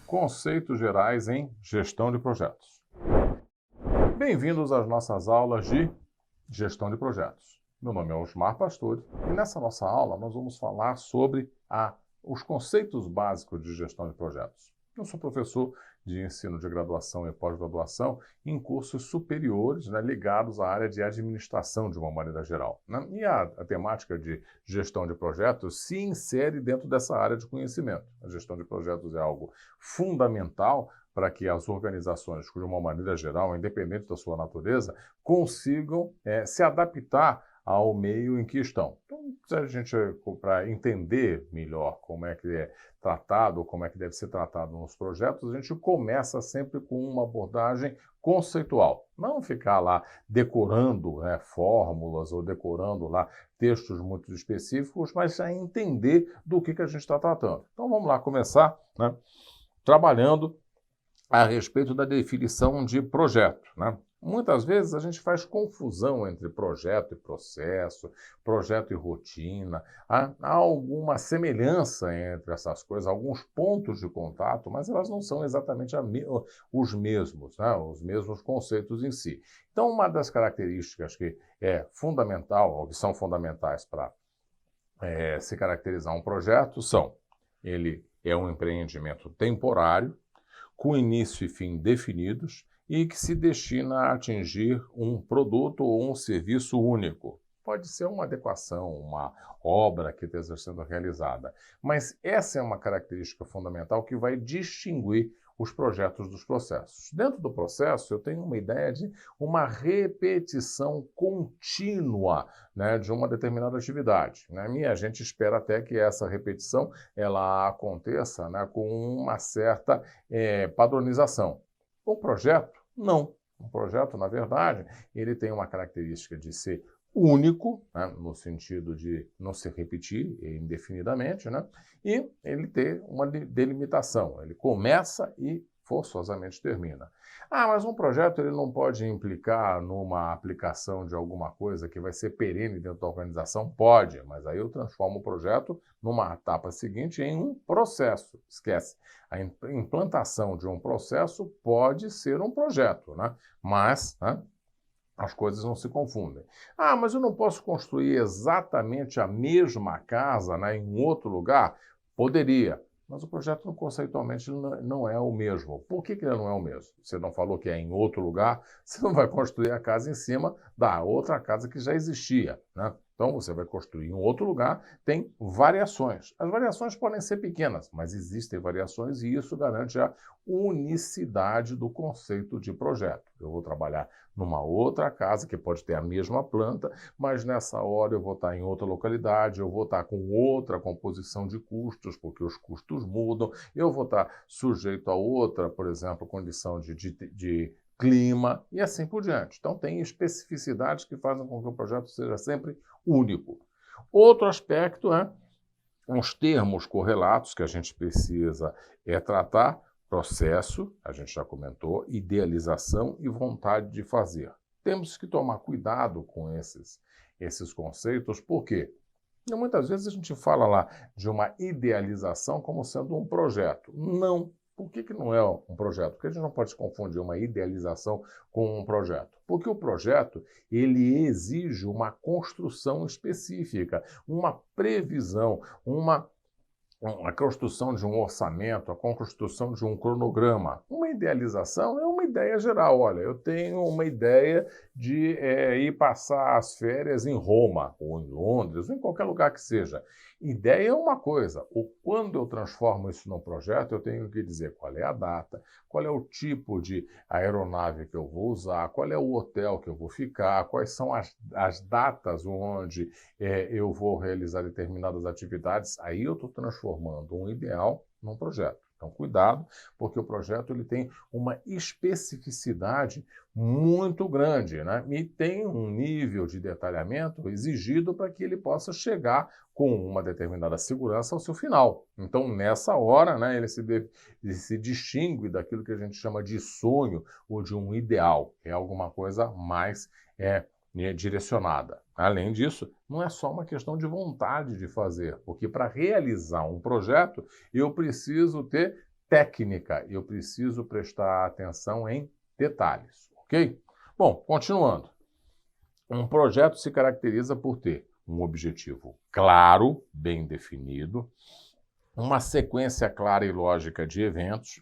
Conceitos gerais em gestão de projetos. Bem-vindos às nossas aulas de gestão de projetos. Meu nome é Osmar Pastore e nessa nossa aula nós vamos falar sobre os conceitos básicos de gestão de projetos. Eu sou professor de ensino de graduação e pós-graduação em cursos superiores, ligados à área de administração de uma maneira geral. E a temática de gestão de projetos se insere dentro dessa área de conhecimento. A gestão de projetos é algo fundamental para que as organizações, de uma maneira geral, independente da sua natureza, consigam se adaptar ao meio em que estão. Então, se a gente, para entender melhor como é que é tratado, como é que deve ser tratado nos projetos, a gente começa sempre com uma abordagem conceitual. Não ficar lá decorando fórmulas ou decorando lá textos muito específicos, mas já entender do que a gente está tratando. Então, vamos lá começar trabalhando a respeito da definição de projeto. Muitas vezes a gente faz confusão entre projeto e processo, projeto e rotina. Há alguma semelhança entre essas coisas, alguns pontos de contato, mas elas não são exatamente os mesmos, os mesmos conceitos em si. Então, uma das características que é fundamental, ou que são fundamentais para se caracterizar um projeto, ele é um empreendimento temporário, com início e fim definidos, e que se destina a atingir um produto ou um serviço único. Pode ser uma adequação, uma obra que esteja sendo realizada. Mas essa é uma característica fundamental que vai distinguir os projetos dos processos. Dentro do processo, eu tenho uma ideia de uma repetição contínua de uma determinada atividade. E a gente espera até que essa repetição ela aconteça com uma certa padronização. O projeto, não. O projeto, na verdade, ele tem uma característica de ser único, no sentido de não se repetir indefinidamente, e ele ter uma delimitação. Ele começa e forçosamente termina. Mas um projeto ele não pode implicar numa aplicação de alguma coisa que vai ser perene dentro da organização? Pode, mas aí eu transformo o projeto numa etapa seguinte em um processo. Esquece. A implantação de um processo pode ser um projeto, mas as coisas não se confundem. Mas eu não posso construir exatamente a mesma casa em um outro lugar? Poderia. Mas o projeto, conceitualmente, não é o mesmo. Por que ele não é o mesmo? Você não falou que é em outro lugar, você não vai construir a casa em cima da outra casa que já existia, Então, você vai construir em outro lugar, tem variações. As variações podem ser pequenas, mas existem variações e isso garante a unicidade do conceito de projeto. Eu vou trabalhar numa outra casa, que pode ter a mesma planta, mas nessa hora eu vou estar em outra localidade, eu vou estar com outra composição de custos, porque os custos mudam, eu vou estar sujeito a outra, por exemplo, condição de clima e assim por diante. Então, tem especificidades que fazem com que o projeto seja sempre único. Outro aspecto os termos correlatos que a gente precisa tratar: processo, a gente já comentou, idealização e vontade de fazer. Temos que tomar cuidado com esses conceitos, por quê? Porque muitas vezes a gente fala lá de uma idealização como sendo um projeto. Não. Por que não é um projeto? Porque a gente não pode confundir uma idealização com um projeto. Porque o projeto, ele exige uma construção específica, uma previsão, a construção de um orçamento, a construção de um cronograma. Uma idealização é uma ideia geral. Olha, eu tenho uma ideia de ir passar as férias em Roma, ou em Londres, ou em qualquer lugar que seja. Ideia é uma coisa. Quando eu transformo isso num projeto, eu tenho que dizer qual é a data, qual é o tipo de aeronave que eu vou usar, qual é o hotel que eu vou ficar, quais são as datas onde eu vou realizar determinadas atividades. Aí eu estou transformando um ideal num projeto. Então, cuidado, porque o projeto ele tem uma especificidade muito grande, e tem um nível de detalhamento exigido para que ele possa chegar com uma determinada segurança ao seu final. Então, nessa hora, ele se distingue daquilo que a gente chama de sonho ou de um ideal. É alguma coisa mais direcionada. Além disso, não é só uma questão de vontade de fazer, porque para realizar um projeto, eu preciso ter técnica, eu preciso prestar atenção em detalhes, ok? Bom, continuando. Um projeto se caracteriza por ter um objetivo claro, bem definido, uma sequência clara e lógica de eventos.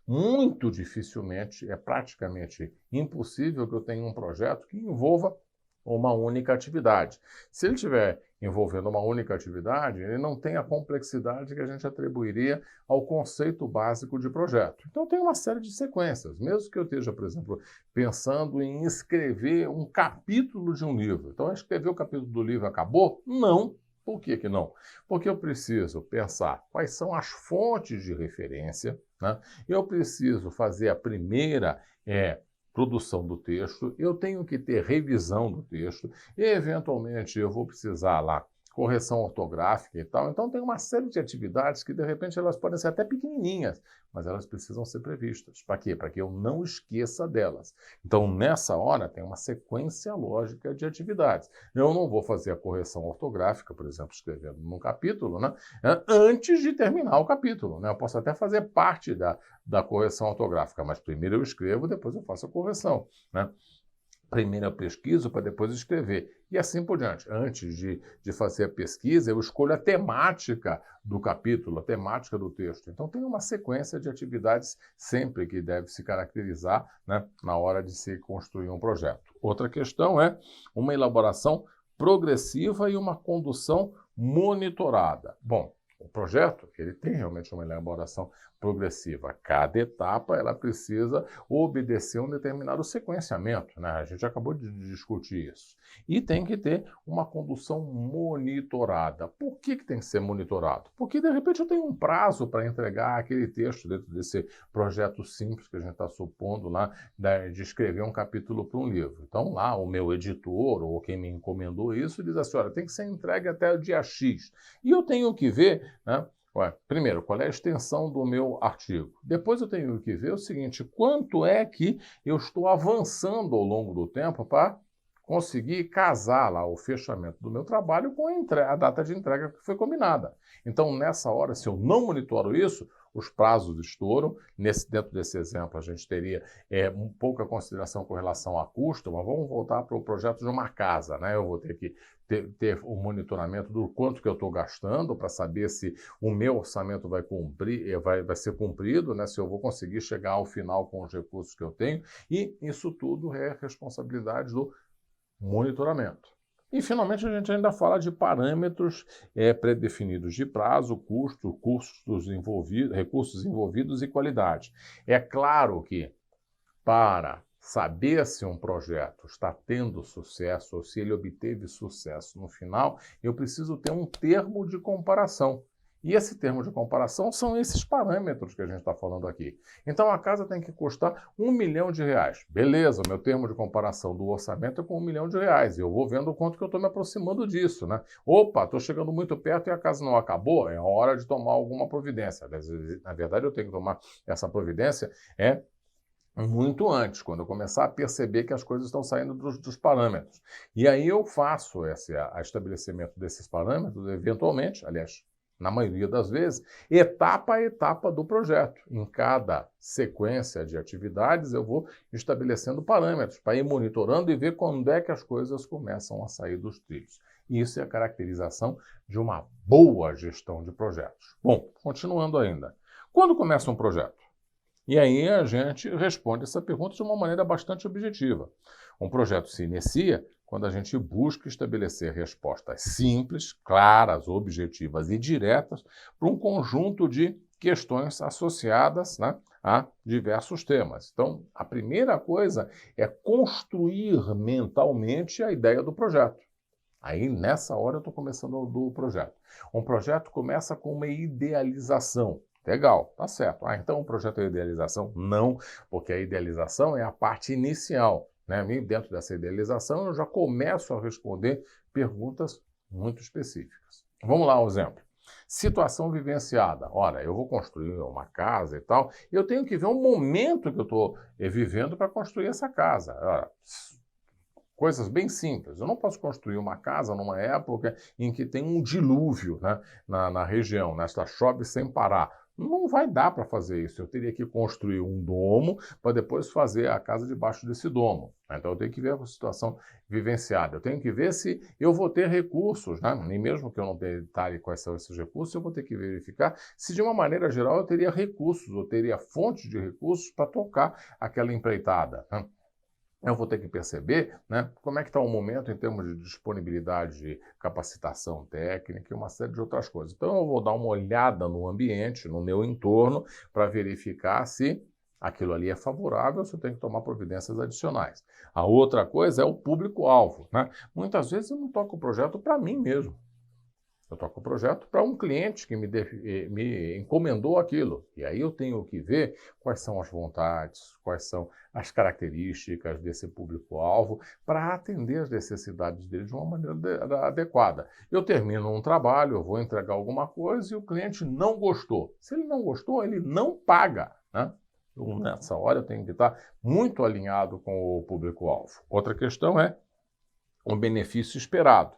Muito dificilmente, é praticamente impossível que eu tenha um projeto que envolva uma única atividade. Se ele estiver envolvendo uma única atividade, ele não tem a complexidade que a gente atribuiria ao conceito básico de projeto. Então tem uma série de sequências, mesmo que eu esteja, por exemplo, pensando em escrever um capítulo de um livro. Então escrever o capítulo do livro acabou? Não. Por que que não? Porque eu preciso pensar quais são as fontes de referência, né? Eu preciso fazer a primeira produção do texto, eu tenho que ter revisão do texto, e eventualmente eu vou precisar lá correção ortográfica e tal. Então tem uma série de atividades que de repente elas podem ser até pequenininhas, mas elas precisam ser previstas. Para quê? Para que eu não esqueça delas. Então nessa hora tem uma sequência lógica de atividades. Eu não vou fazer a correção ortográfica, por exemplo, escrevendo num capítulo, né, antes de terminar o capítulo, né? Eu posso até fazer parte da correção ortográfica, mas primeiro eu escrevo, depois eu faço a correção, né? Primeiro eu pesquiso para depois escrever. E assim por diante. Antes de fazer a pesquisa, eu escolho a temática do capítulo, a temática do texto. Então tem uma sequência de atividades sempre que deve se caracterizar, né, na hora de se construir um projeto. Outra questão é uma elaboração progressiva e uma condução monitorada. Bom, o projeto, ele tem realmente uma elaboração progressiva. Cada etapa, ela precisa obedecer um determinado sequenciamento, né? A gente acabou de discutir isso. E tem que ter uma condução monitorada. Por que tem que ser monitorado? Porque, de repente, eu tenho um prazo para entregar aquele texto dentro desse projeto simples que a gente está supondo lá, de escrever um capítulo para um livro. Então, lá, o meu editor ou quem me encomendou isso diz assim, olha, tem que ser entregue até o dia X. E eu tenho que ver, né? Primeiro, qual é a extensão do meu artigo? Depois eu tenho que ver o seguinte, quanto é que eu estou avançando ao longo do tempo para conseguir casar lá o fechamento do meu trabalho com a data de entrega que foi combinada. Então, nessa hora, se eu não monitoro isso, os prazos estouram. Dentro desse exemplo, a gente teria pouca consideração com relação a custo, mas vamos voltar para o projeto de uma casa, né? Eu vou ter que ter o monitoramento do quanto que eu estou gastando para saber se o meu orçamento vai ser cumprido, né? Se eu vou conseguir chegar ao final com os recursos que eu tenho. E isso tudo é responsabilidade do monitoramento. E, finalmente, a gente ainda fala de parâmetros predefinidos de prazo, custo, recursos envolvidos e qualidade. É claro que, para saber se um projeto está tendo sucesso ou se ele obteve sucesso no final, eu preciso ter um termo de comparação. E esse termo de comparação são esses parâmetros que a gente está falando aqui. Então a casa tem que custar R$1 milhão. Beleza, o meu termo de comparação do orçamento é com R$1 milhão. Eu vou vendo o quanto que eu estou me aproximando disso, né? Opa, estou chegando muito perto e a casa não acabou, é hora de tomar alguma providência. Na verdade, eu tenho que tomar essa providência muito antes, quando eu começar a perceber que as coisas estão saindo dos parâmetros. E aí eu faço o estabelecimento desses parâmetros, eventualmente, aliás, na maioria das vezes, etapa a etapa do projeto. Em cada sequência de atividades, eu vou estabelecendo parâmetros para ir monitorando e ver quando é que as coisas começam a sair dos trilhos. Isso é a caracterização de uma boa gestão de projetos. Bom, continuando ainda. Quando começa um projeto? E aí a gente responde essa pergunta de uma maneira bastante objetiva. Um projeto se inicia quando a gente busca estabelecer respostas simples, claras, objetivas e diretas para um conjunto de questões associadas, né, a diversos temas. Então, a primeira coisa é construir mentalmente a ideia do projeto. Aí, nessa hora, eu estou começando do projeto. Um projeto começa com uma idealização. Legal, tá certo. Então o projeto é idealização? Não, porque a idealização é a parte inicial, né? E dentro dessa idealização eu já começo a responder perguntas muito específicas. Vamos lá, um exemplo. Situação vivenciada. Ora, eu vou construir uma casa e tal, e eu tenho que ver o momento que eu estou vivendo para construir essa casa. Ora, coisas bem simples. Eu não posso construir uma casa numa época em que tem um dilúvio, né, na região, chove sem parar. Não vai dar para fazer isso. Eu teria que construir um domo para depois fazer a casa debaixo desse domo. Então eu tenho que ver a situação vivenciada. Eu tenho que ver se eu vou ter recursos, né? E mesmo que eu não detalhe quais são esses recursos, eu vou ter que verificar se de uma maneira geral eu teria recursos, eu teria fontes de recursos para tocar aquela empreitada, né? Eu vou ter que perceber, né, como é que está o momento em termos de disponibilidade de capacitação técnica e uma série de outras coisas. Então, eu vou dar uma olhada no ambiente, no meu entorno, para verificar se aquilo ali é favorável, se eu tenho que tomar providências adicionais. A outra coisa é o público-alvo, né? Muitas vezes eu não toco o projeto para mim mesmo. Eu toco o projeto para um cliente que me encomendou aquilo. E aí eu tenho que ver quais são as vontades, quais são as características desse público-alvo para atender as necessidades dele de uma maneira adequada. Eu termino um trabalho, eu vou entregar alguma coisa e o cliente não gostou. Se ele não gostou, ele não paga, né? Nessa hora eu tenho que estar muito alinhado com o público-alvo. Outra questão é o benefício esperado.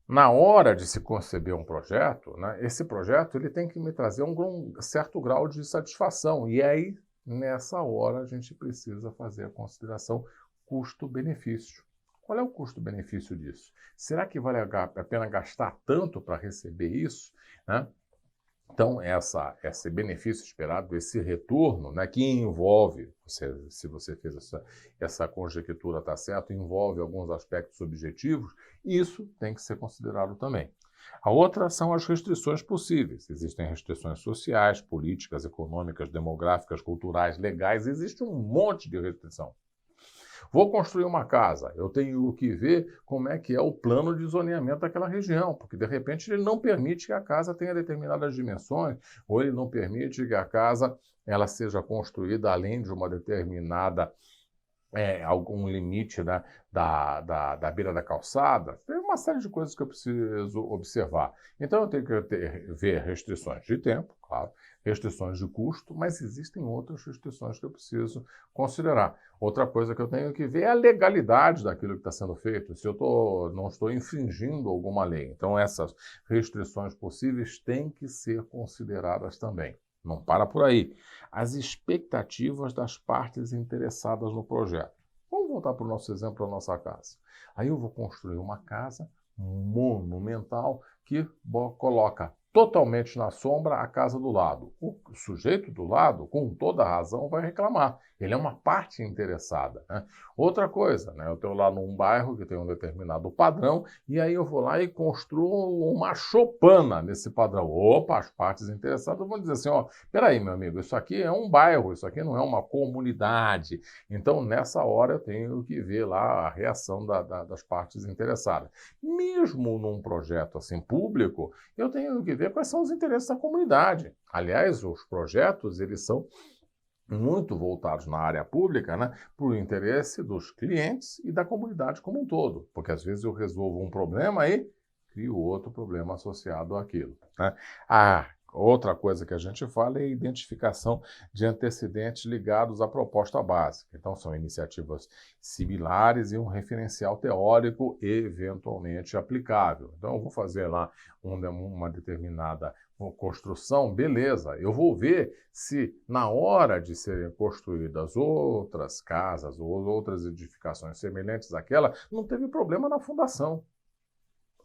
Na hora de se conceber um projeto, né, esse projeto ele tem que me trazer um certo grau de satisfação. E aí, nessa hora, a gente precisa fazer a consideração custo-benefício. Qual é o custo-benefício disso? Será que vale a pena gastar tanto para receber isso, né? Então, esse benefício esperado, esse retorno, né, que envolve, se você fez essa conjectura está certo, envolve alguns aspectos objetivos, isso tem que ser considerado também. A outra são as restrições possíveis. Existem restrições sociais, políticas, econômicas, demográficas, culturais, legais, existe um monte de restrição. Vou construir uma casa, eu tenho que ver como é que é o plano de zoneamento daquela região, porque de repente ele não permite que a casa tenha determinadas dimensões, ou ele não permite que a casa ela seja construída além de uma determinada algum limite, né, da beira da calçada. Tem uma série de coisas que eu preciso observar. Então eu tenho que ver restrições de tempo, claro, restrições de custo, mas existem outras restrições que eu preciso considerar. Outra coisa que eu tenho que ver é a legalidade daquilo que está sendo feito, se eu não estou infringindo alguma lei. Então essas restrições possíveis têm que ser consideradas também. Não para por aí. As expectativas das partes interessadas no projeto. Vamos voltar para o nosso exemplo, a nossa casa. Aí eu vou construir uma casa monumental que coloca totalmente na sombra a casa do lado. O sujeito do lado, com toda razão, vai reclamar. Ele é uma parte interessada, né? Outra coisa, né? Eu estou lá num bairro que tem um determinado padrão e aí eu vou lá e construo uma choupana nesse padrão. Opa, as partes interessadas vão dizer assim, ó, peraí, meu amigo, isso aqui é um bairro, isso aqui não é uma comunidade. Então, nessa hora, eu tenho que ver lá a reação das partes interessadas. Mesmo num projeto assim público, eu tenho que ver quais são os interesses da comunidade. Aliás, os projetos, eles são muito voltados na área pública, né, para o interesse dos clientes e da comunidade como um todo. Porque às vezes eu resolvo um problema e crio outro problema associado àquilo, né? Outra coisa que a gente fala é a identificação de antecedentes ligados à proposta básica. Então, são iniciativas similares e um referencial teórico eventualmente aplicável. Então, eu vou fazer lá uma determinada construção, beleza. Eu vou ver se, na hora de serem construídas outras casas ou outras edificações semelhantes àquela, não teve problema na fundação.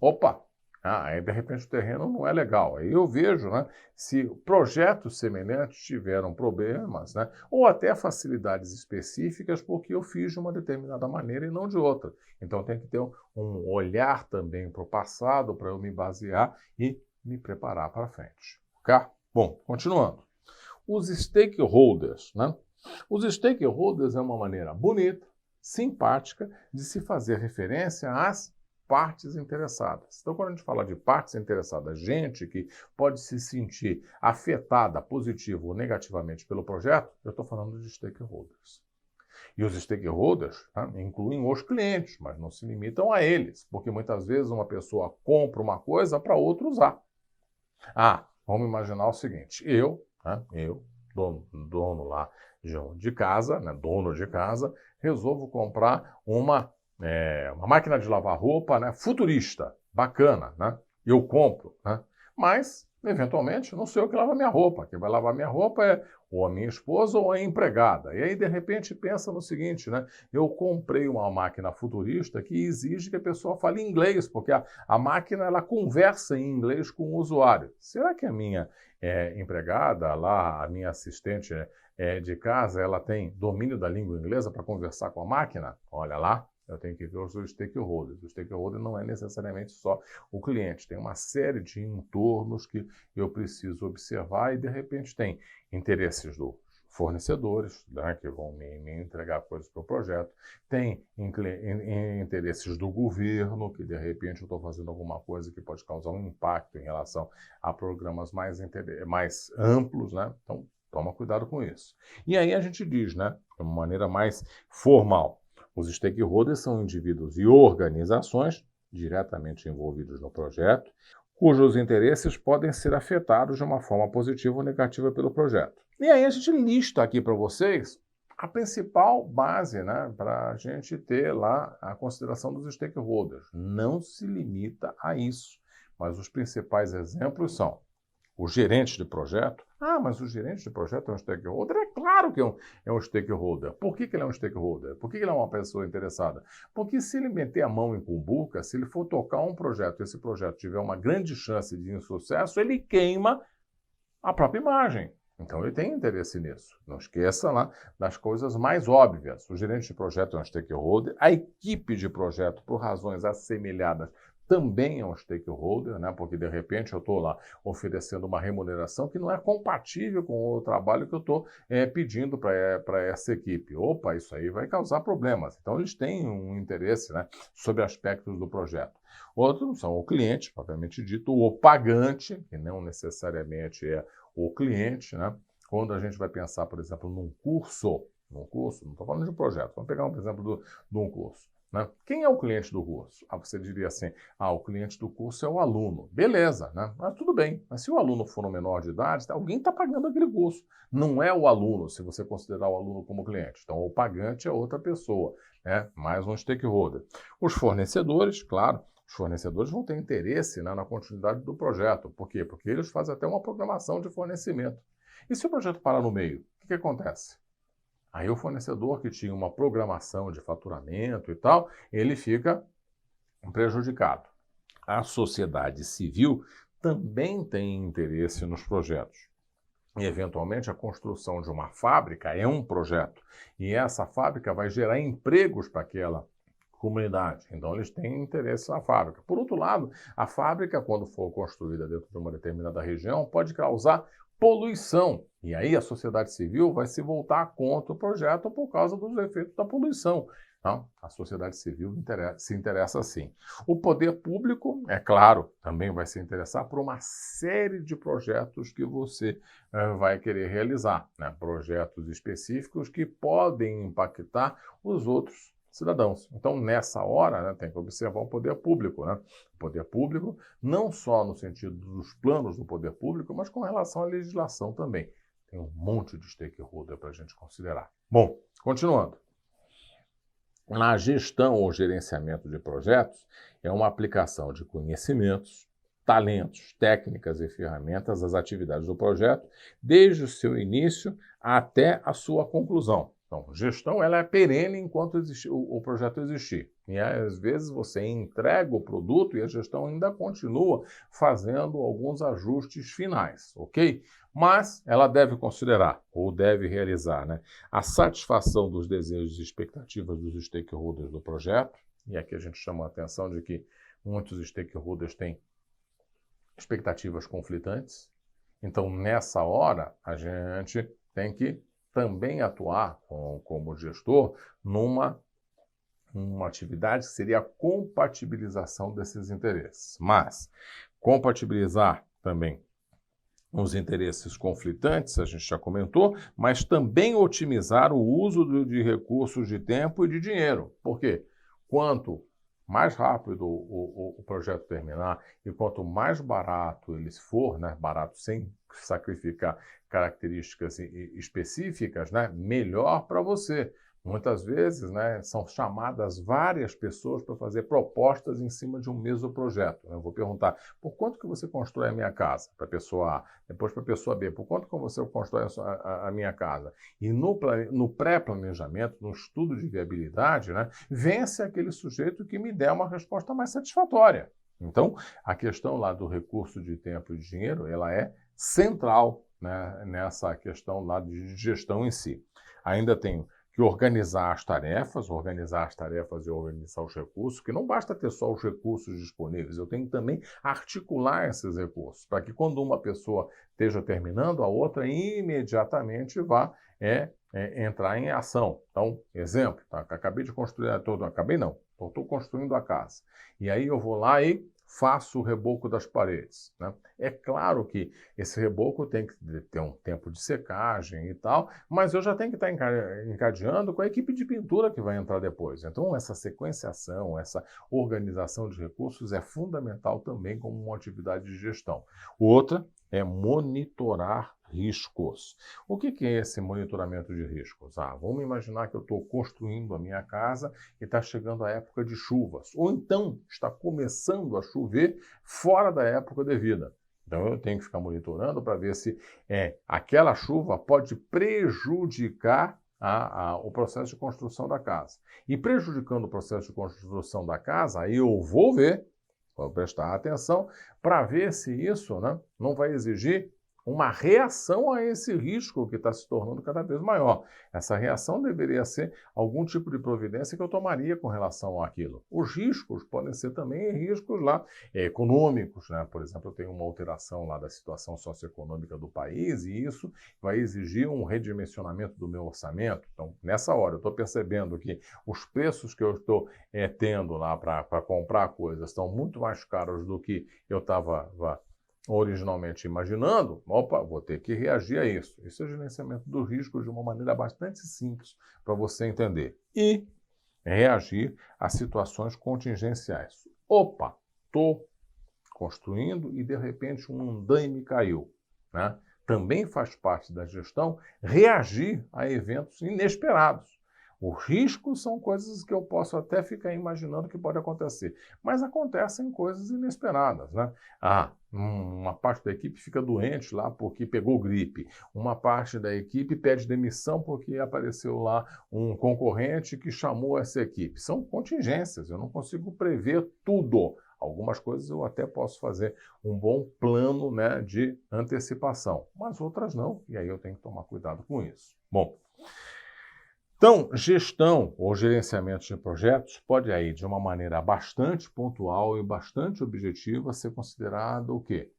Opa! Aí, de repente, o terreno não é legal. Aí eu vejo, né, se projetos semelhantes tiveram problemas, né, ou até facilidades específicas porque eu fiz de uma determinada maneira e não de outra. Então, tem que ter um olhar também para o passado para eu me basear e me preparar para frente. Ok? Bom, continuando. Os stakeholders, né? Os stakeholders é uma maneira bonita, simpática, de se fazer referência às partes interessadas. Então, quando a gente fala de partes interessadas, gente que pode se sentir afetada, positivo ou negativamente pelo projeto, eu estou falando de stakeholders. E os stakeholders, né, incluem os clientes, mas não se limitam a eles, porque muitas vezes uma pessoa compra uma coisa para outro usar. Vamos imaginar o seguinte, dono lá de casa, né, dono de casa, resolvo comprar uma máquina de lavar roupa, né, futurista, bacana, né? Eu compro, né? Mas Eventualmente, não sou eu que lavo a minha roupa. Quem vai lavar minha roupa é ou a minha esposa ou a empregada. E aí, de repente, pensa no seguinte, né? Eu comprei uma máquina futurista que exige que a pessoa fale inglês, porque a máquina ela conversa em inglês com o usuário. Será que a minha empregada, lá, a minha assistente de casa, ela tem domínio da língua inglesa para conversar com a máquina? Olha lá. Eu tenho que ver os stakeholders. O stakeholder não é necessariamente só o cliente. Tem uma série de entornos que eu preciso observar e, de repente, tem interesses dos fornecedores, né, que vão me entregar coisas para o projeto. Tem interesses do governo, que, de repente, eu estou fazendo alguma coisa que pode causar um impacto em relação a programas mais amplos, né? Então, toma cuidado com isso. E aí a gente diz, né, de uma maneira mais formal, os stakeholders são indivíduos e organizações diretamente envolvidos no projeto, cujos interesses podem ser afetados de uma forma positiva ou negativa pelo projeto. E aí a gente lista aqui para vocês a principal base, né, para a gente ter lá a consideração dos stakeholders. Não se limita a isso, mas os principais exemplos são o gerente de projeto. Ah, mas o gerente de projeto é um stakeholder? É claro que é um stakeholder. Por que ele é um stakeholder? Por que ele é uma pessoa interessada? Porque se ele meter a mão em cumbuca, se ele for tocar um projeto e esse projeto tiver uma grande chance de insucesso, ele queima a própria imagem. Então ele tem interesse nisso. Não esqueça lá das coisas mais óbvias. O gerente de projeto é um stakeholder, a equipe de projeto, por razões assemelhadas, também é um stakeholder, né? Porque de repente eu estou lá oferecendo uma remuneração que não é compatível com o trabalho que eu estou pedindo para essa equipe. Opa, isso aí vai causar problemas. Então eles têm um interesse, né, sobre aspectos do projeto. Outros são o cliente, propriamente dito, o pagante, que não necessariamente é o cliente, né? Quando a gente vai pensar, por exemplo, num curso, não estou falando de um projeto, vamos pegar um exemplo de um curso. Né? Quem é o cliente do curso? Você diria assim, o cliente do curso é o aluno. Beleza, né? Mas tudo bem. Mas se o aluno for um menor de idade, alguém está pagando aquele curso. Não é o aluno, se você considerar o aluno como cliente. Então, o pagante é outra pessoa, né? Mais um stakeholder. Os fornecedores, claro, os fornecedores vão ter interesse, né, na continuidade do projeto. Por quê? Porque eles fazem até uma programação de fornecimento. E se o projeto parar no meio, o que acontece? Aí o fornecedor que tinha uma programação de faturamento e tal, ele fica prejudicado. A sociedade civil também tem interesse nos projetos. E, eventualmente, a construção de uma fábrica é um projeto. E essa fábrica vai gerar empregos para aquela comunidade. Então, eles têm interesse na fábrica. Por outro lado, a fábrica, quando for construída dentro de uma determinada região, pode causar poluição. E aí a sociedade civil vai se voltar contra o projeto por causa dos efeitos da poluição. Então, a sociedade civil se interessa sim. O poder público, é claro, também vai se interessar por uma série de projetos que você vai querer realizar, né? Projetos específicos que podem impactar os outros cidadãos. Então, nessa hora, né, tem que observar o poder público, né? O poder público, não só no sentido dos planos do poder público, mas com relação à legislação também. Tem um monte de stakeholder para a gente considerar. Bom, continuando. Na gestão ou gerenciamento de projetos, é uma aplicação de conhecimentos, talentos, técnicas e ferramentas às atividades do projeto, desde o seu início até a sua conclusão. Então, gestão ela é perene enquanto o projeto existir. E às vezes você entrega o produto e a gestão ainda continua fazendo alguns ajustes finais, ok? Mas ela deve considerar, ou deve realizar, né, a satisfação dos desejos e expectativas dos stakeholders do projeto. E aqui a gente chama a atenção de que muitos stakeholders têm expectativas conflitantes. Então, nessa hora, a gente tem que também atuar como gestor numa atividade que seria a compatibilização desses interesses. Mas compatibilizar também os interesses conflitantes, a gente já comentou, mas também otimizar o uso de recursos de tempo e de dinheiro. Por quê? Quanto mais rápido o projeto terminar e quanto mais barato ele for, né, barato sem sacrificar características específicas, né, melhor para você. Muitas vezes, né, são chamadas várias pessoas para fazer propostas em cima de um mesmo projeto. Eu vou perguntar, por quanto que você constrói a minha casa? Para a pessoa A. Depois para a pessoa B, por quanto que você constrói a minha casa? E no pré-planejamento, no estudo de viabilidade, né, vence aquele sujeito que me der uma resposta mais satisfatória. Então, a questão lá do recurso de tempo e de dinheiro, ela é central, né, nessa questão lá de gestão em si. Ainda tenho que organizar as tarefas e organizar os recursos, que não basta ter só os recursos disponíveis, eu tenho que também articular esses recursos, para que quando uma pessoa esteja terminando, a outra imediatamente vá entrar em ação. Então, exemplo, tá? Acabei de construir, estou construindo a casa. E aí eu vou lá e faço o reboco das paredes, né? É claro que esse reboco tem que ter um tempo de secagem e tal, mas eu já tenho que estar encadeando com a equipe de pintura que vai entrar depois. Então, essa sequenciação, essa organização de recursos é fundamental também como uma atividade de gestão. Outra é monitorar riscos. O que é esse monitoramento de riscos? Vamos imaginar que eu estou construindo a minha casa e está chegando a época de chuvas, ou então está começando a chover fora da época devida. Então eu tenho que ficar monitorando para ver se aquela chuva pode prejudicar o processo de construção da casa. E prejudicando o processo de construção da casa, aí eu vou prestar atenção para ver se isso, né, não vai exigir uma reação a esse risco que está se tornando cada vez maior. Essa reação deveria ser algum tipo de providência que eu tomaria com relação àquilo. Os riscos podem ser também riscos lá econômicos, né? Por exemplo, eu tenho uma alteração lá da situação socioeconômica do país e isso vai exigir um redimensionamento do meu orçamento. Então, nessa hora, eu estou percebendo que os preços que eu estou tendo lá para comprar coisas estão muito mais caros do que eu estava originalmente imaginando, vou ter que reagir a isso. Isso é gerenciamento do risco de uma maneira bastante simples para você entender. E reagir a situações contingenciais. Estou construindo e de repente um andaime caiu, né? Também faz parte da gestão reagir a eventos inesperados. Os riscos são coisas que eu posso até ficar imaginando que pode acontecer, mas acontecem coisas inesperadas, né? Uma parte da equipe fica doente lá porque pegou gripe, uma parte da equipe pede demissão porque apareceu lá um concorrente que chamou essa equipe. São contingências, eu não consigo prever tudo. Algumas coisas eu até posso fazer um bom plano, né, de antecipação, mas outras não, e aí eu tenho que tomar cuidado com isso. Bom, então, gestão ou gerenciamento de projetos pode aí, de uma maneira bastante pontual e bastante objetiva, ser considerado o quê?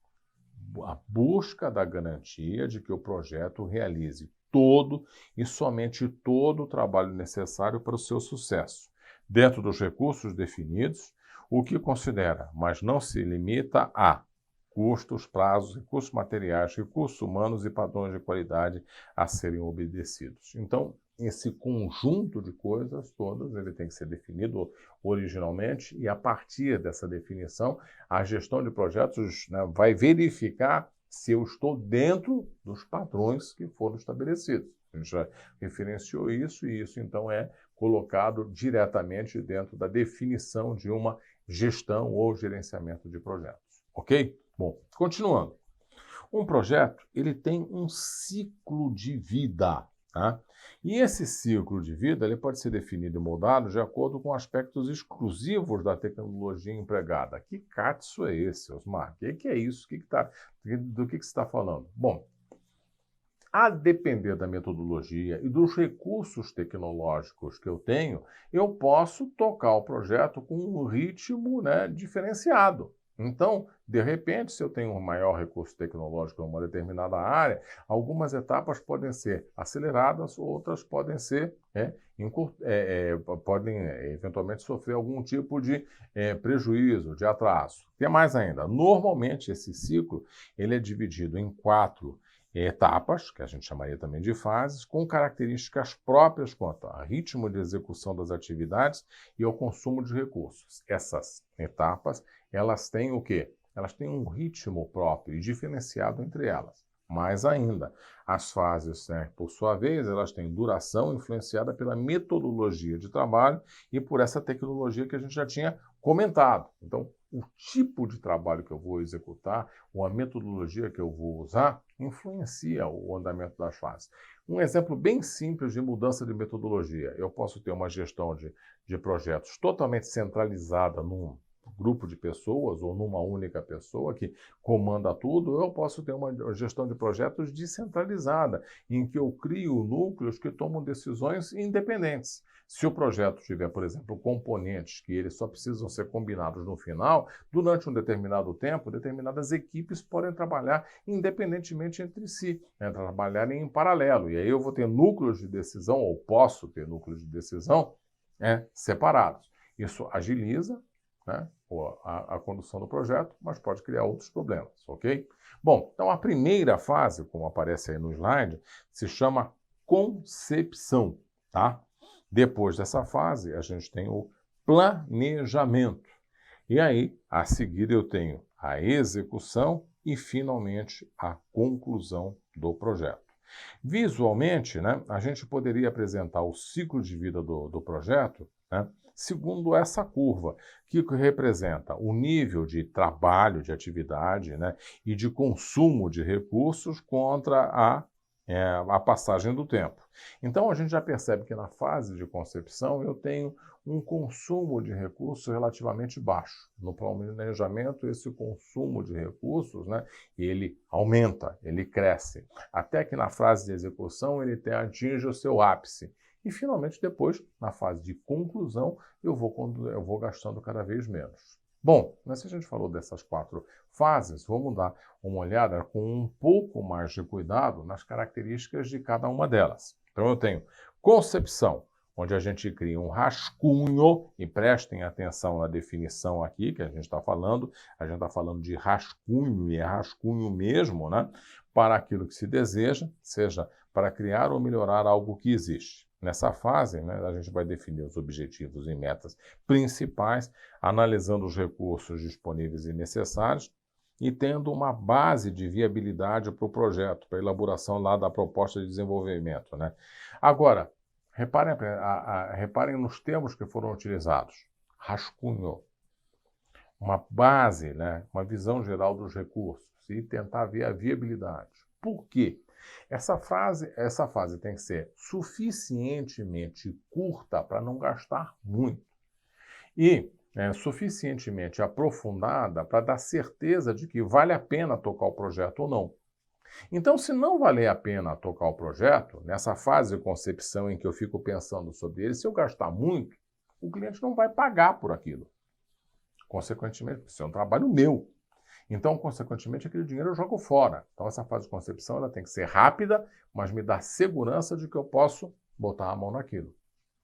A busca da garantia de que o projeto realize todo e somente todo o trabalho necessário para o seu sucesso, dentro dos recursos definidos, o que considera, mas não se limita a custos, prazos, recursos materiais, recursos humanos e padrões de qualidade a serem obedecidos. Então, esse conjunto de coisas todas, ele tem que ser definido originalmente e a partir dessa definição, a gestão de projetos, né, vai verificar se eu estou dentro dos padrões que foram estabelecidos. A gente já referenciou isso e isso então é colocado diretamente dentro da definição de uma gestão ou gerenciamento de projetos. Ok? Bom, continuando. Um projeto, ele tem um ciclo de vida, tá? E esse ciclo de vida ele pode ser definido e moldado de acordo com aspectos exclusivos da tecnologia empregada. Que catso é esse, Osmar? O que é isso? Do que você está falando? Bom, a depender da metodologia e dos recursos tecnológicos que eu tenho, eu posso tocar o projeto com um ritmo, né, diferenciado. Então, de repente, se eu tenho um maior recurso tecnológico em uma determinada área, algumas etapas podem ser aceleradas, outras podem ser podem eventualmente sofrer algum tipo de prejuízo, de atraso. E mais ainda, normalmente esse ciclo ele é dividido em 4 etapas, que a gente chamaria também de fases, com características próprias quanto ao ritmo de execução das atividades e ao consumo de recursos. Essas etapas, elas têm o quê? Elas têm um ritmo próprio e diferenciado entre elas. Mais ainda, as fases, né, por sua vez, elas têm duração influenciada pela metodologia de trabalho e por essa tecnologia que a gente já tinha comentado. Então, o tipo de trabalho que eu vou executar ou a metodologia que eu vou usar influencia o andamento das fases. Um exemplo bem simples de mudança de metodologia. Eu posso ter uma gestão de projetos totalmente centralizada num grupo de pessoas ou numa única pessoa que comanda tudo, eu posso ter uma gestão de projetos descentralizada, em que eu crio núcleos que tomam decisões independentes. Se o projeto tiver, por exemplo, componentes que eles só precisam ser combinados no final, durante um determinado tempo, determinadas equipes podem trabalhar independentemente entre si, né, trabalharem em paralelo. E aí eu vou ter núcleos de decisão, ou posso ter núcleos de decisão, separados. Isso agiliza, né, a condução do projeto, mas pode criar outros problemas, ok? Bom, então a primeira fase, como aparece aí no slide, se chama concepção, tá? Depois dessa fase, a gente tem o planejamento. E aí, a seguir, eu tenho a execução e, finalmente, a conclusão do projeto. Visualmente, né, a gente poderia apresentar o ciclo de vida do projeto, né, segundo essa curva, que representa o nível de trabalho, de atividade, né, e de consumo de recursos contra a passagem do tempo. Então, a gente já percebe que na fase de concepção eu tenho um consumo de recursos relativamente baixo. No planejamento, esse consumo de recursos, né, ele aumenta, ele cresce, até que na fase de execução ele atinge o seu ápice. E, finalmente, depois, na fase de conclusão, eu vou gastando cada vez menos. Bom, mas se a gente falou dessas 4 fases, vamos dar uma olhada com um pouco mais de cuidado nas características de cada uma delas. Então, eu tenho concepção, onde a gente cria um rascunho, e prestem atenção na definição aqui que a gente está falando de rascunho, e é rascunho mesmo, né, para aquilo que se deseja, seja para criar ou melhorar algo que existe. Nessa fase, né, a gente vai definir os objetivos e metas principais, analisando os recursos disponíveis e necessários e tendo uma base de viabilidade para o projeto, para a elaboração lá da proposta de desenvolvimento, né? Agora, reparem nos termos que foram utilizados. Rascunho, uma base, né, uma visão geral dos recursos e tentar ver a viabilidade. Por quê? Essa fase tem que ser suficientemente curta para não gastar muito e suficientemente aprofundada para dar certeza de que vale a pena tocar o projeto ou não. Então, se não valer a pena tocar o projeto, nessa fase de concepção em que eu fico pensando sobre ele, se eu gastar muito, o cliente não vai pagar por aquilo. Consequentemente, isso é um trabalho meu. Então, consequentemente, aquele dinheiro eu jogo fora. Então, essa fase de concepção ela tem que ser rápida, mas me dá segurança de que eu posso botar a mão naquilo.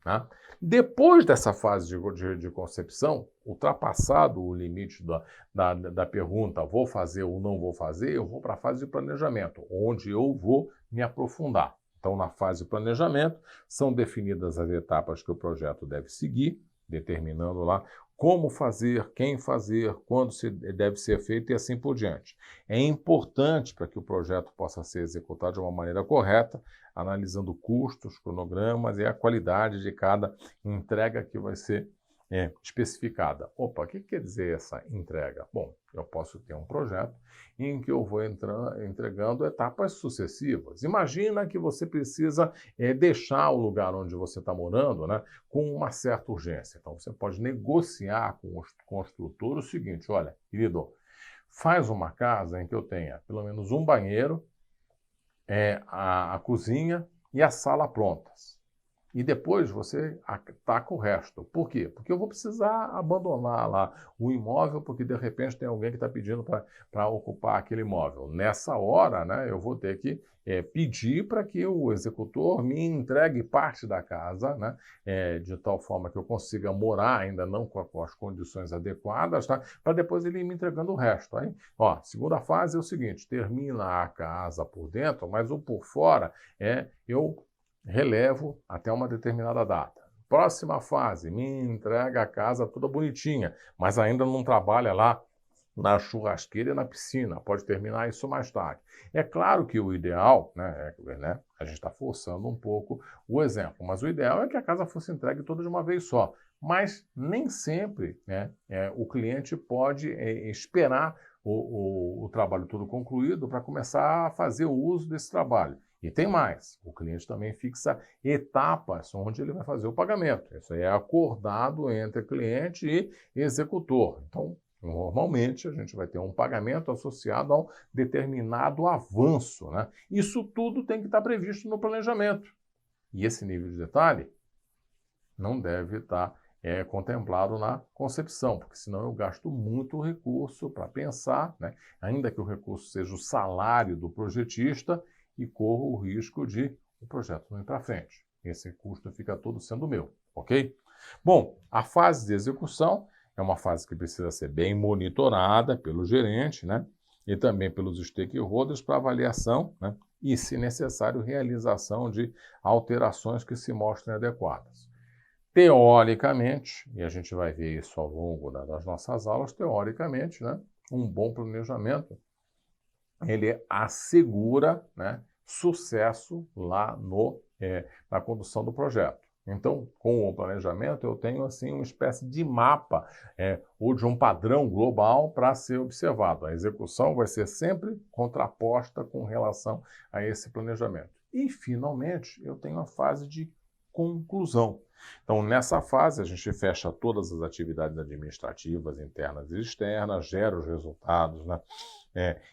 Tá? Depois dessa fase de concepção, ultrapassado o limite da pergunta vou fazer ou não vou fazer, eu vou para a fase de planejamento, onde eu vou me aprofundar. Então, na fase de planejamento, são definidas as etapas que o projeto deve seguir, determinando lá como fazer, quem fazer, quando deve ser feito e assim por diante. É importante para que o projeto possa ser executado de uma maneira correta, analisando custos, cronogramas e a qualidade de cada entrega que vai ser especificada. Opa, o que quer dizer essa entrega? Bom, eu posso ter um projeto em que eu vou entregando etapas sucessivas. Imagina que você precisa deixar o lugar onde você está morando, né, com uma certa urgência. Então, você pode negociar com o construtor o seguinte: olha, querido, faz uma casa em que eu tenha pelo menos um banheiro, a cozinha e a sala prontas. E depois você ataca o resto. Por quê? Porque eu vou precisar abandonar lá o imóvel, porque de repente tem alguém que está pedindo para ocupar aquele imóvel. Nessa hora, né, eu vou ter que pedir para que o executor me entregue parte da casa, né, de tal forma que eu consiga morar, ainda não com as condições adequadas, tá, para depois ele ir me entregando o resto. Aí, ó, segunda fase é o seguinte: termina a casa por dentro, mas o por fora eu relevo até uma determinada data. Próxima fase, me entrega a casa toda bonitinha, mas ainda não trabalha lá na churrasqueira e na piscina, pode terminar isso mais tarde. É claro que o ideal, a gente está forçando um pouco o exemplo, mas o ideal é que a casa fosse entregue toda de uma vez só. Mas nem sempre, o cliente pode esperar o trabalho todo concluído para começar a fazer o uso desse trabalho. E tem mais, o cliente também fixa etapas onde ele vai fazer o pagamento. Isso aí é acordado entre cliente e executor. Então, normalmente, a gente vai ter um pagamento associado a um determinado avanço, né? Isso tudo tem que estar previsto no planejamento. E esse nível de detalhe não deve estar contemplado na concepção, porque senão eu gasto muito recurso para pensar, né? Ainda que o recurso seja o salário do projetista, e corro o risco de o projeto não ir para frente. Esse custo fica todo sendo meu, ok? Bom, a fase de execução é uma fase que precisa ser bem monitorada pelo gerente, né? E também pelos stakeholders para avaliação, né? E, se necessário, realização de alterações que se mostrem adequadas. Teoricamente, e a gente vai ver isso ao longo das nossas aulas, teoricamente, né? Um bom planejamento ele assegura, né, sucesso lá na condução do projeto. Então, com o planejamento, eu tenho assim uma espécie de mapa ou de um padrão global para ser observado. A execução vai ser sempre contraposta com relação a esse planejamento. E, finalmente, eu tenho a fase de conclusão. Então, nessa fase, a gente fecha todas as atividades administrativas, internas e externas, gera os resultados, né?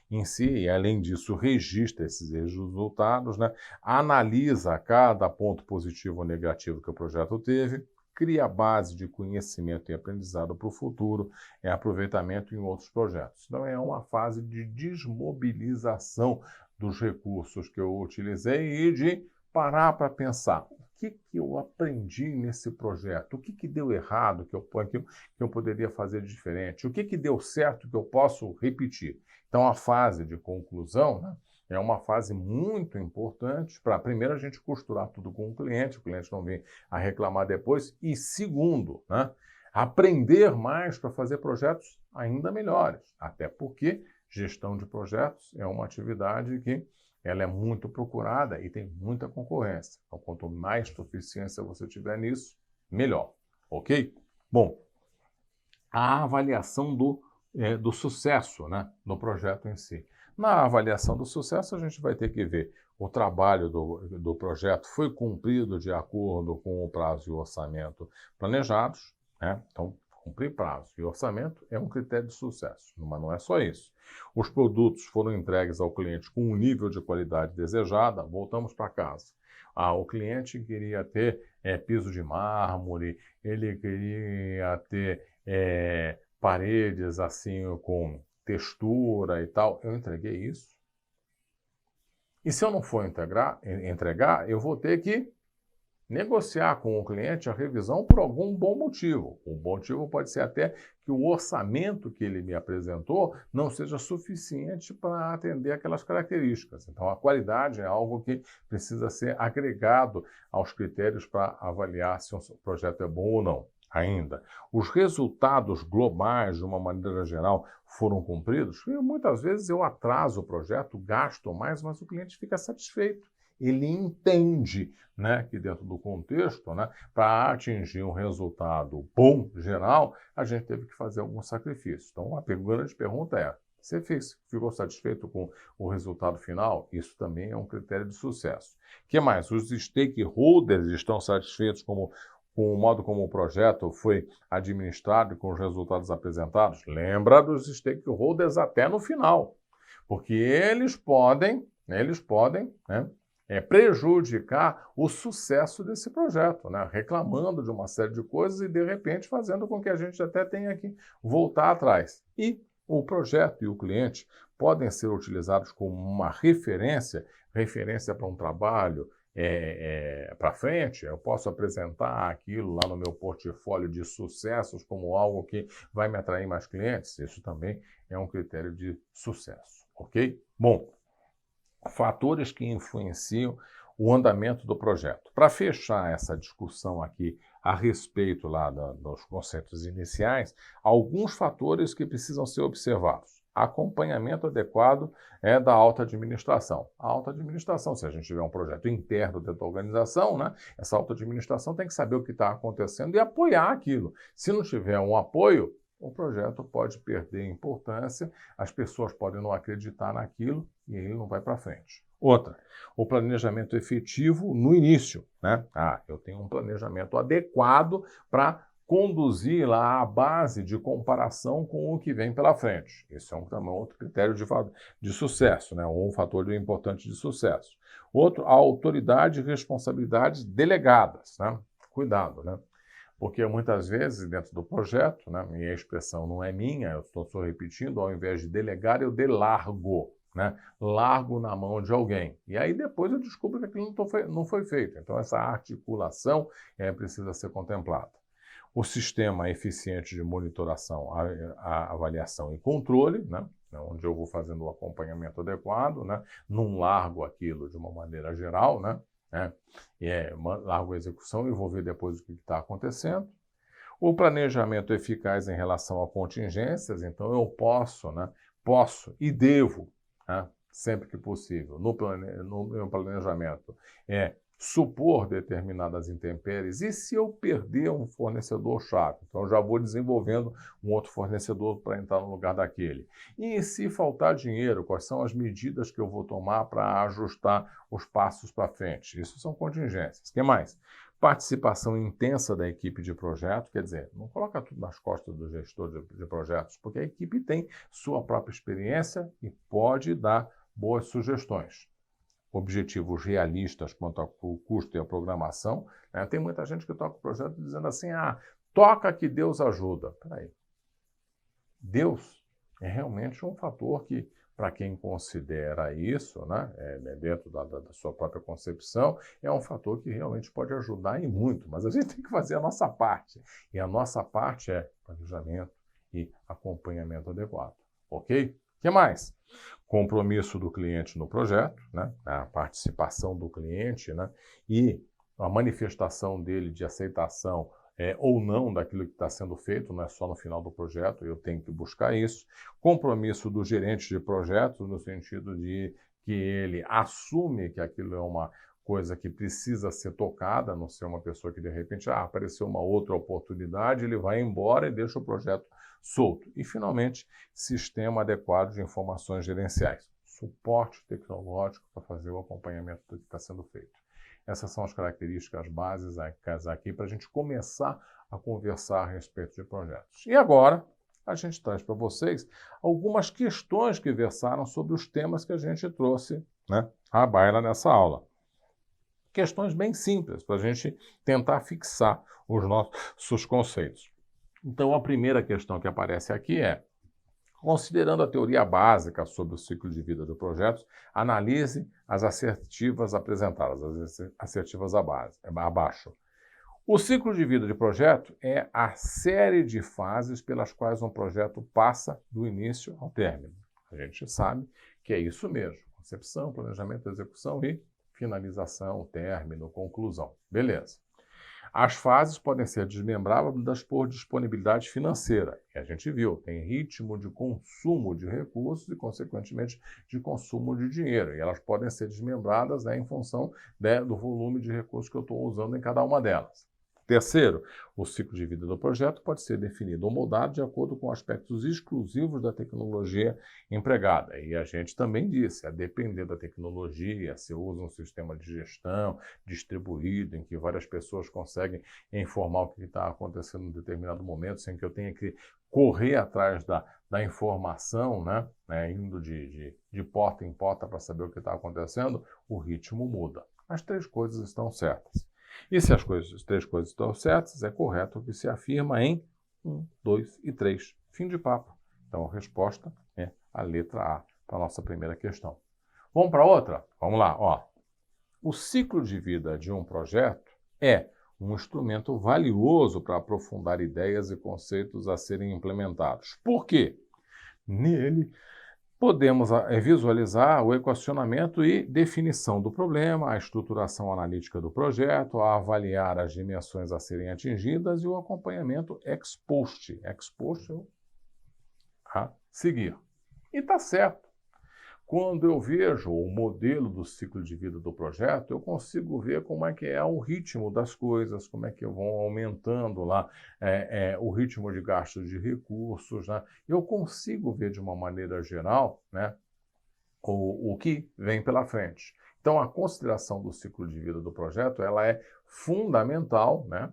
Em si, e além disso, registra esses resultados, né? Analisa cada ponto positivo ou negativo que o projeto teve, cria base de conhecimento e aprendizado para o futuro, aproveitamento em outros projetos. Então, é uma fase de desmobilização dos recursos que eu utilizei e de parar para pensar. O que eu aprendi nesse projeto? O que deu errado que eu poderia fazer de diferente? O que deu certo que eu posso repetir? Então, a fase de conclusão, né, é uma fase muito importante para, primeiro, a gente costurar tudo com o cliente não vir a reclamar depois, e, segundo, né, aprender mais para fazer projetos ainda melhores, até porque gestão de projetos é uma atividade que ela é muito procurada e tem muita concorrência. Então, quanto mais proficiência você tiver nisso, melhor, ok? Bom, a avaliação do sucesso, né, no projeto em si. Na avaliação do sucesso, a gente vai ter que ver o trabalho do projeto foi cumprido de acordo com o prazo e o orçamento planejados, né? Então, cumprir prazo e orçamento é um critério de sucesso, mas não é só isso. Os produtos foram entregues ao cliente com um nível de qualidade desejada, voltamos para casa. O cliente queria ter piso de mármore, ele queria ter paredes assim com textura e tal. Eu entreguei isso. E se eu não for entregar, eu vou ter que negociar com o cliente a revisão por algum bom motivo. O bom motivo pode ser até que o orçamento que ele me apresentou não seja suficiente para atender aquelas características. Então, a qualidade é algo que precisa ser agregado aos critérios para avaliar se um projeto é bom ou não. Ainda, os resultados globais, de uma maneira geral, foram cumpridos? E muitas vezes eu atraso o projeto, gasto mais, mas o cliente fica satisfeito. Ele entende, né, que dentro do contexto, né, para atingir um resultado bom, geral, a gente teve que fazer algum sacrifício. Então, a grande pergunta é, você ficou satisfeito com o resultado final? Isso também é um critério de sucesso. O que mais? Os stakeholders estão satisfeitos com o modo como o projeto foi administrado e com os resultados apresentados? Lembra dos stakeholders até no final, porque eles podem, né, prejudicar o sucesso desse projeto, né? Reclamando de uma série de coisas e, de repente, fazendo com que a gente até tenha que voltar atrás. E o projeto e o cliente podem ser utilizados como uma referência para um trabalho para frente. Eu posso apresentar aquilo lá no meu portfólio de sucessos como algo que vai me atrair mais clientes. Isso também é um critério de sucesso, ok? Bom, fatores que influenciam o andamento do projeto. Para fechar essa discussão aqui a respeito lá dos conceitos iniciais, alguns fatores que precisam ser observados. Acompanhamento adequado da alta administração. A alta administração, se a gente tiver um projeto interno dentro da organização, né, essa alta administração tem que saber o que está acontecendo e apoiar aquilo. Se não tiver um apoio, o projeto pode perder importância, as pessoas podem não acreditar naquilo e ele não vai para frente. Outra, o planejamento efetivo no início, né? Eu tenho um planejamento adequado para conduzir lá a base de comparação com o que vem pela frente. Esse é também outro critério de sucesso, né? Um fator importante de sucesso. Outro, a autoridade e responsabilidades delegadas, né? Cuidado, né? Porque muitas vezes, dentro do projeto, né, minha expressão não é minha, eu estou só repetindo, ao invés de delegar, eu delargo, né? Largo na mão de alguém. E aí depois eu descubro que aquilo não foi feito. Então essa articulação precisa ser contemplada. O sistema eficiente de monitoração, a avaliação e controle, né? Onde eu vou fazendo o acompanhamento adequado, né? Não largo aquilo de uma maneira geral, né? Largo a execução e vou ver depois o que está acontecendo. O planejamento eficaz em relação a contingências, então eu posso e devo, né, sempre que possível, no meu planejamento, supor determinadas intempéries. E se eu perder um fornecedor-chave? Então, eu já vou desenvolvendo um outro fornecedor para entrar no lugar daquele. E se faltar dinheiro, quais são as medidas que eu vou tomar para ajustar os passos para frente? Isso são contingências. O que mais? Participação intensa da equipe de projeto, quer dizer, não coloca tudo nas costas do gestor de projetos, porque a equipe tem sua própria experiência e pode dar boas sugestões. Objetivos realistas quanto ao custo e à programação. Né? Tem muita gente que toca o projeto dizendo assim, toca que Deus ajuda. Peraí. Deus é realmente um fator que, para quem considera isso, né, dentro da sua própria concepção, é um fator que realmente pode ajudar e muito, mas a gente tem que fazer a nossa parte. E a nossa parte é planejamento e acompanhamento adequado. Ok? O que mais? Compromisso do cliente no projeto, né? A participação do cliente, né? E a manifestação dele de aceitação ou não daquilo que está sendo feito, não é só no final do projeto, eu tenho que buscar isso. Compromisso do gerente de projetos, no sentido de que ele assume que aquilo é uma coisa que precisa ser tocada, não ser uma pessoa que de repente apareceu uma outra oportunidade, ele vai embora e deixa o projeto solto. E, finalmente, sistema adequado de informações gerenciais. Suporte tecnológico para fazer o acompanhamento do que está sendo feito. Essas são as características básicas aqui para a gente começar a conversar a respeito de projetos. E agora, a gente traz para vocês algumas questões que versaram sobre os temas que a gente trouxe, né, à baila nessa aula. Questões bem simples, para a gente tentar fixar os nossos conceitos. Então, a primeira questão que aparece aqui é: considerando a teoria básica sobre o ciclo de vida do projeto, analise as assertivas apresentadas, as assertivas abaixo. O ciclo de vida de projeto é a série de fases pelas quais um projeto passa do início ao término. A gente sabe que é isso mesmo: concepção, planejamento, execução e finalização, término, conclusão. Beleza. As fases podem ser desmembradas por disponibilidade financeira. E a gente viu, tem ritmo de consumo de recursos e, consequentemente, de consumo de dinheiro. E elas podem ser desmembradas, né, em função do volume de recursos que eu estou usando em cada uma delas. Terceiro, o ciclo de vida do projeto pode ser definido ou moldado de acordo com aspectos exclusivos da tecnologia empregada. E a gente também disse, a depender da tecnologia, se usa um sistema de gestão distribuído, em que várias pessoas conseguem informar o que está acontecendo em determinado momento, sem que eu tenha que correr atrás da informação, né, indo de porta em porta para saber o que está acontecendo, o ritmo muda. As três coisas estão certas. E se as três coisas estão certas, é correto o que se afirma em 1, 2 e 3. Fim de papo. Então, a resposta é a letra A para a nossa primeira questão. Vamos para outra? Vamos lá. O ciclo de vida de um projeto é um instrumento valioso para aprofundar ideias e conceitos a serem implementados. Por quê? Nele Podemos visualizar o equacionamento e definição do problema, a estruturação analítica do projeto, a avaliar as dimensões a serem atingidas e o acompanhamento ex post. Ex post a seguir. E está certo. Quando eu vejo o modelo do ciclo de vida do projeto, eu consigo ver como é que é o ritmo das coisas, como é que vão aumentando lá o ritmo de gasto de recursos, né? Eu consigo ver de uma maneira geral, né, o que vem pela frente. Então, a consideração do ciclo de vida do projeto ela é fundamental, né?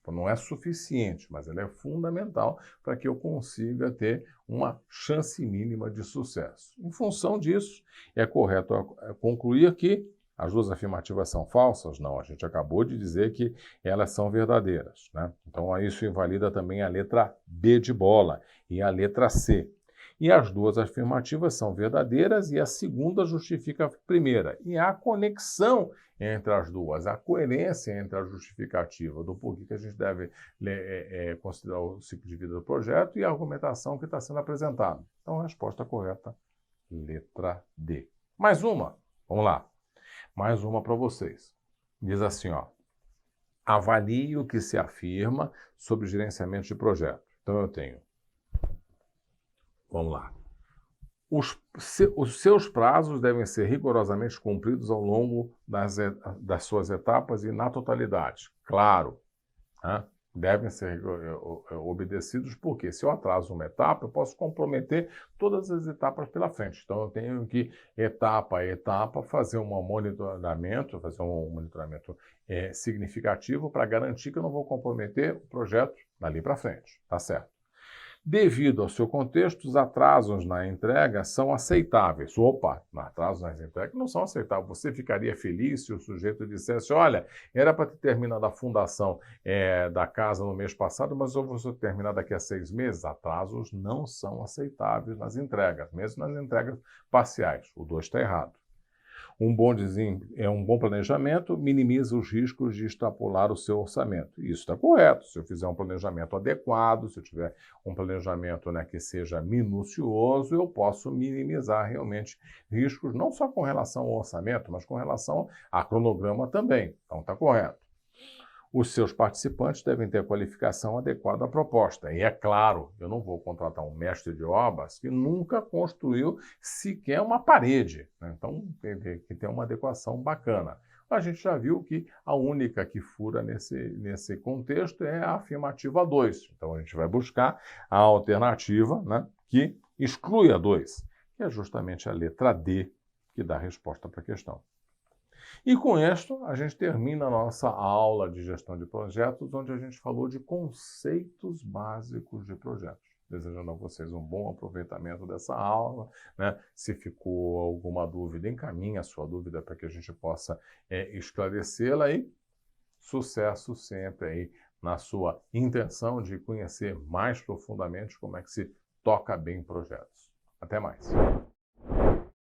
Não é suficiente, mas ela é fundamental para que eu consiga ter uma chance mínima de sucesso. Em função disso, é correto concluir que as duas afirmativas são falsas? Não, a gente acabou de dizer que elas são verdadeiras, né? Então, isso invalida também a letra B de bola e a letra C. E as duas afirmativas são verdadeiras e a segunda justifica a primeira. E há conexão entre as duas, a coerência entre a justificativa do porquê que a gente deve considerar o ciclo de vida do projeto e a argumentação que está sendo apresentada. Então, a resposta correta, letra D. Mais uma, vamos lá. Mais uma para vocês. Diz assim, ó, avalie o que se afirma sobre gerenciamento de projeto. Então, eu tenho, vamos lá. Os seus prazos devem ser rigorosamente cumpridos ao longo das suas etapas e na totalidade. Claro, né? Devem ser obedecidos, porque se eu atraso uma etapa, eu posso comprometer todas as etapas pela frente. Então, eu tenho que, etapa a etapa, fazer um monitoramento significativo para garantir que eu não vou comprometer o projeto dali para frente. Tá certo? Devido ao seu contexto, os atrasos na entrega são aceitáveis. Opa, atrasos nas entregas não são aceitáveis. Você ficaria feliz se o sujeito dissesse, olha, era para ter terminado a fundação da casa no mês passado, mas eu vou terminar daqui a 6 meses? Atrasos não são aceitáveis nas entregas, mesmo nas entregas parciais. O 2 está errado. Um bom planejamento minimiza os riscos de extrapolar o seu orçamento. Isso está correto. Se eu fizer um planejamento adequado, se eu tiver um planejamento, né, que seja minucioso, eu posso minimizar realmente riscos, não só com relação ao orçamento, mas com relação a cronograma também. Então está correto. Os seus participantes devem ter a qualificação adequada à proposta. E é claro, eu não vou contratar um mestre de obras que nunca construiu sequer uma parede, né? Então, tem que ter uma adequação bacana. A gente já viu que a única que fura nesse contexto é a afirmativa 2. Então, a gente vai buscar a alternativa, né, que exclui a 2, que é justamente a letra D, que dá a resposta para a questão. E com isto, a gente termina a nossa aula de gestão de projetos, onde a gente falou de conceitos básicos de projetos. Desejando a vocês um bom aproveitamento dessa aula, né? Se ficou alguma dúvida, encaminhe a sua dúvida para que a gente possa esclarecê-la e sucesso sempre aí na sua intenção de conhecer mais profundamente como é que se toca bem projetos. Até mais!